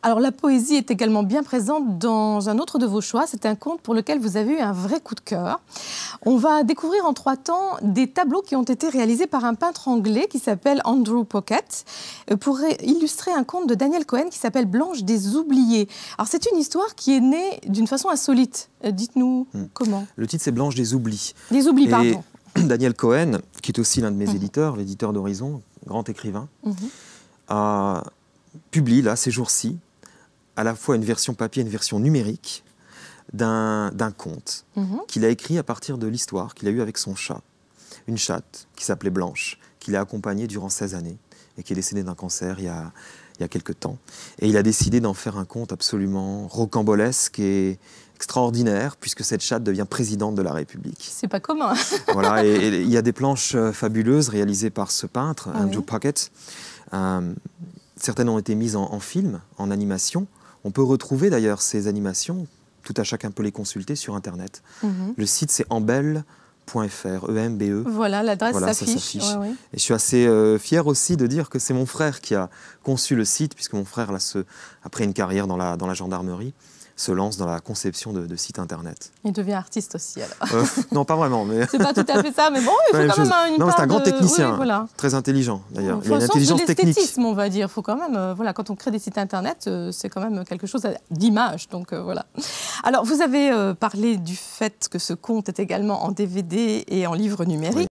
Alors la poésie est également bien présente dans un autre de vos choix. C'est un conte pour lequel vous avez eu un vrai coup de cœur. On va découvrir en 3 temps des tableaux qui ont été réalisés par un peintre anglais qui s'appelle Andrew Pocket pour illustrer un conte de Daniel Cohen qui s'appelle Blanche des oubliés. Alors c'est une histoire qui est née d'une façon insolite. Dites-nous comment. Le titre c'est Blanche des oublis. Des oublis, pardon. Daniel Cohen, qui est aussi l'un de mes éditeurs, l'éditeur d'Horizon, grand écrivain, publie là, ces jours-ci, à la fois une version papier et une version numérique d'un conte qu'il a écrit à partir de l'histoire qu'il a eue avec son chat. Une chatte qui s'appelait Blanche, qu'il a accompagnée durant 16 années et qui est décédée d'un cancer il y a quelques temps. Et il a décidé d'en faire un conte absolument rocambolesque et extraordinaire, puisque cette chatte devient présidente de la République. C'est pas commun. Voilà, et il y a des planches fabuleuses réalisées par ce peintre, Andrew Pocket. Certaines ont été mises en film, en animation. On peut retrouver d'ailleurs ces animations, tout à chacun peut les consulter sur Internet. Le site c'est embelle.fr, E-M-B-E. Voilà, l'adresse s'affiche. Et je suis assez fier aussi de dire que c'est mon frère qui a conçu le site, puisque mon frère, là, après une carrière dans la gendarmerie, se lance dans la conception de sites Internet. Il devient artiste aussi, alors. Non, pas vraiment. Mais... C'est pas tout à fait ça, mais bon, il faut quand même une part. Non, c'est un grand technicien, oui, voilà. Très intelligent, d'ailleurs. Il a une intelligence technique. L'esthétisme, on va dire. Il faut quand même, voilà, quand on crée des sites Internet, c'est quand même quelque chose d'image, donc voilà. Alors, vous avez parlé du fait que ce conte est également en DVD et en livre numérique.